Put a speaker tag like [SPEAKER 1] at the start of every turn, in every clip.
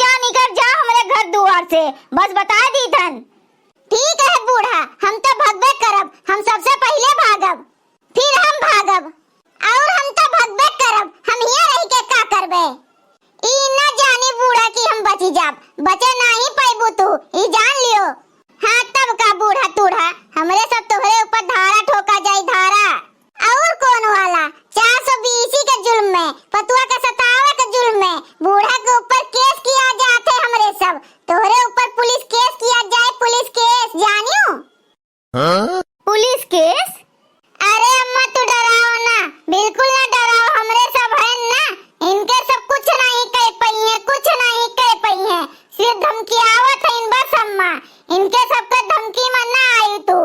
[SPEAKER 1] जा निकल जा हमरे घर दुआर से, बस बता दी थन।
[SPEAKER 2] ठीक है बूढ़ा, हम तो भगबे करब, हम सबसे पहले भागब, फिर हम भागब, और हम तो भगबे करब, हम हिया रह के का करबे। ई न जानी बूढ़ा कि हम बची जाब, बचे नहीं पैबू तू, ई जान लियो। हाँ तब का बूढ़ा तूढ़ा, हमरे सब तोहरे ऊपर धारा ठोका जाई धारा। और कौन वाला 420 के जुल्म में, पतुआ के सतावे के जुल्म में बूढ़ा के ऊपर केस किया जाते हमरे सब, तोहरे ऊपर पुलिस केस किया जाए, पुलिस केस जानियो।
[SPEAKER 1] हाँ? Police case?
[SPEAKER 2] अरे अम्मा तू डराओ ना, बिल्कुल ना डराओ, हमरे सब है ना, इनके सब कुछ नहीं कह पई है, कुछ नहीं कह पई है, सिर्फ धमकी आवत है इन बस अम्मा, इनके सबके धमकी में ना आई तू।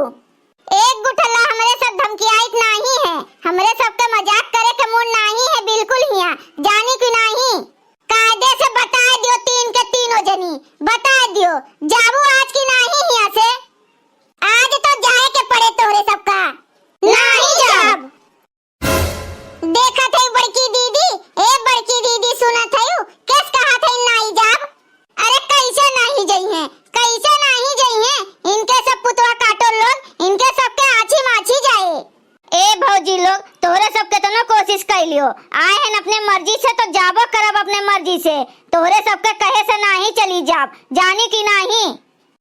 [SPEAKER 2] एक गुठला हमरे सब धमकी आइत नहीं है, हमरे सबके मजाक करे के मूड नहीं है बिल्कुल हिया, जानी कि नहीं। कायदे से बता दियो, तीन के तीनों जनी बता दियो, जाबू आज की नहीं हिया से, आज तो जाए के पड़े तोरे सबका, नहीं जाब। देखा थे बड़की दीदी, ए बड़की दीदी सुना थे किस कहा थे नहीं जाब। अरे कैसे नहीं जई है, कैसे नहीं जई है, इनके सब पुतवा काटो लोग, इनके सबके आछी माछी जाए।
[SPEAKER 1] ए भौजी लोग, तोहरे सब केतनो कोशिश कर लियो, आए हैं अपने मर्जी से तो जाबो करब अपने मर्जी से, तोहरे सबके कहे से नहीं चली जाब, जानी कि नहीं।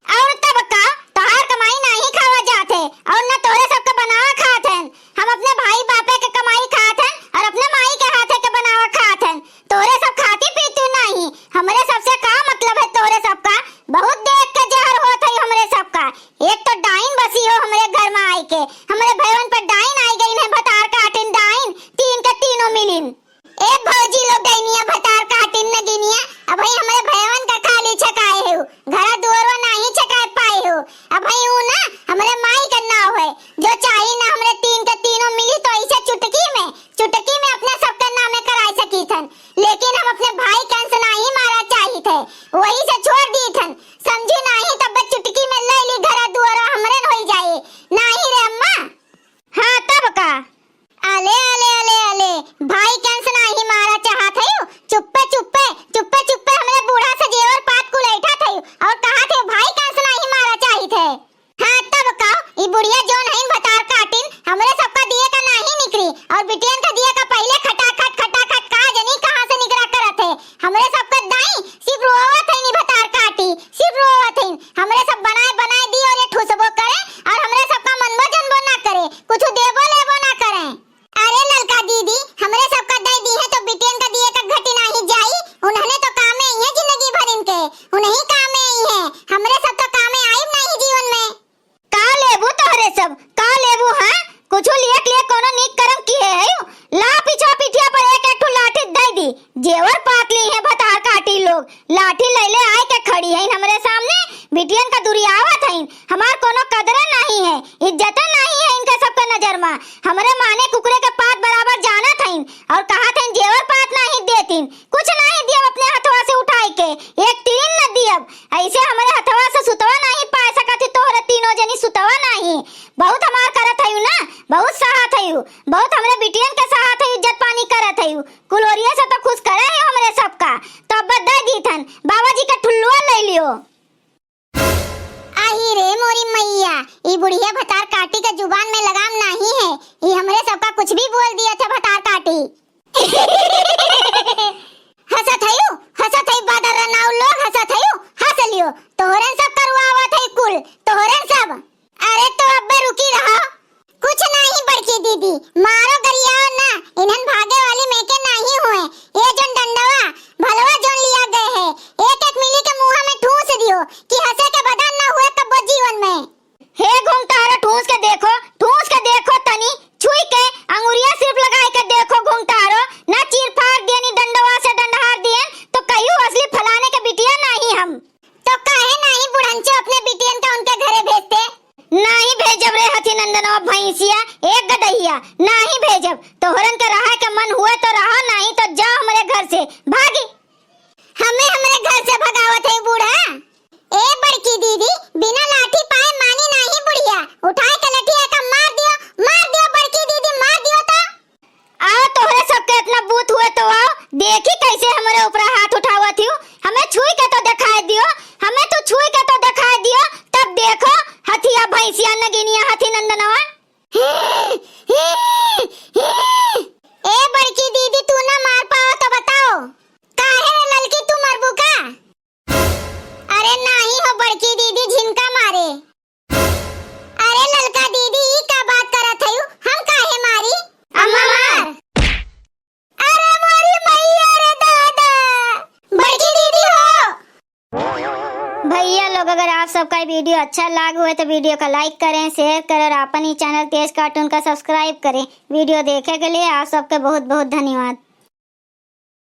[SPEAKER 2] और तब का तोहार कमाई नहीं खावा जाते, और न तोहरे सबके बनावा खात हैं, हम अपने भाई बापे के कमाई खात हैं, और अपने माई के हाथे के बनावा खात हैं, तोहरे सब खाती पीती नहीं, हमरे सबसे का मतलब है तोहरे सबका, बहुत देख के जहर होत है हमरे सबका। एक तो डाइन बसी हो हमरे घर में आई के, हमरे भवन पर डाइन आई गई है, भतार काटिन डाइन, तीन के तीनों मिलिन। ए भौजी लोग डाइनिया भतार काटिन न गिनिया, अब भाई हमरे भवन का खाली छकाए हो, घर दुआरवा नहीं छकाए पाए हो, अब भाई ऊ ना हमरे माई का नाव है, जो चाहिए ना हमरे तीन के तीनों मिली तो ऐसे चुटकी में अपने सबके नामे कराई सकी थन, लेकिन हम अपने भाई का अंश नहीं मारा चाहिए थे, वही से छोड़ दी थन, समझी नहीं, तब चुटकी में ले ली घर दुआरा हमरे होई जाए, नहीं रे अम्मा।
[SPEAKER 1] हाँ तब का
[SPEAKER 2] अले अले अले अले भाई का अंश नहीं मारा चाहत है, चुप्पे चुप्पे चुप्पे चुप्पे हमरे बूढ़ा से जेवर पात को लेठा थे, और कहा थे भाई का अंश नहीं मारा चाहिए थे। हाँ तब का ई बुढ़िया जोन है भतार काटिन, हमरे सबका दिए का नहीं निकली, और बिटियन का दिए का पहले खटाखट का जनी कहां से निकला करत है, हमरे सबका दाई सिर्फ रोवत है नी भतार काटी, सिर्फ रोवत है, हमरे सब बनाए दी और ये ठुसबो करे, और हमरे सबका मनबो जनबो ना करे, कुछ देबो लेबो ना करे। अरे ललका दीदी, हमरे सबका दई दी है तो बिटियन का दिए का घटी नहीं जाई, उन्होंने तो काम में ही है जिंदगी भर इनके, उन्हीं काम में ही है, हमरे सब तो काम में आई नहीं जीवन में।
[SPEAKER 1] का लेबू तोहरे सब, का लेबू? हाँ कुछो लिए कोनो नीक कर्म किए है, ला पीछा पिठिया पर एक एक लाठी दे दी, जेवर पात ली है भतार काटी लोग, लाठी ले आए के खड़ी है हमरे सामने, बिटियन का दुरियावत है, हमार कोनो कदर नहीं है, इज्जत नहीं है इनके सबके नजर में, हमरे माने कुकरे के पात बराबर जानत है, और कहा थे जेवर पात नहीं देतीन, कुछ नहीं दिया अपने हथवा से उठाई के, एक तीन न दियब, ऐसे हमरे हथवा से सुतवा नहीं पा सकत तोहरे तीनों जनी सुतवा नहीं, बहुत हमार करत है ना, बहुत साहत है, बहुत हमरे बिटियन के साहत है, इज्जत पानी करत है, कुलोरिया से तो खुश करे है हमरे सबका, तब दे दी थन, बाबा जी का ठुल्लुआ ले लियो।
[SPEAKER 2] आई रे मोरी मैया, ई बुढ़िया भतार काटी के जुबान में लगाम नहीं है, ई हमरे सबका कुछ भी बोल दिया था भतार काटी। हंसत है बादर रनाउ लोग हंसत है, हंस लियो, तोहरन सब करवावत है कुल, तोहरन सब। अरे तो अब्बे रुकी रहो, कुछ नहीं बड़की दीदी, मारो गरियाओ ना, इन्हन भागे वाली में के नहीं हुए, ये जोन डंडवा भलवा जोन लिया गए है, एक एक मिली के मुंह में ठूस दियो, कि हंसे के बदन ना हुए तब जीवन में।
[SPEAKER 1] हे घूमतारो ठूस के देखो तनी, छुई के अंगुरिया सिर्फ लगाए के देखो घूमतारो, ना चीर फाड़ दिए नी डंडवा से डंडहार दिए, तो कहियो असली फलाने के बिटिया नहीं हम।
[SPEAKER 2] तो काहे नहीं बुढ़ंचो अपने बिटियन का उनके घरे भेजते?
[SPEAKER 1] नहीं भेजब रे हथी नंदनवा भैंसिया, एक गदहिया नहीं भेजब, तोहरन के रहा के मन हुए तो रहो, नहीं तो जाओ हमारे घर से भागी।
[SPEAKER 2] हमें हमारे घर से भगावत है बूढ़ा? ए बड़की दीदी, बिना लाठी पाए मानी नहीं बुढ़िया, उठाए के लठिया का मार दियो बड़की दीदी, मार दियो तो।
[SPEAKER 1] आओ तोहरे सबके इतना बूत हुए तो आओ, देखी कैसे हमारे ऊपर हाथ उठावत हूँ, हमें छुई के तो
[SPEAKER 2] बड़की दीदी झिनका मारे। अरे ललका दीदी ई का बात करत हयू, हम काहे मारी? अम्मा मार। अरे मोरी मैया रे दादा, बड़की दीदी हो।
[SPEAKER 1] भैया लोग, अगर आप सबका ये वीडियो अच्छा लगा हुआ है तो वीडियो को लाइक करें, शेयर करें और अपन ही चैनल तेज कार्टून का सब्सक्राइब करें। वीडियो देखने के लिए आप सबके बहुत बहुत धन्यवाद।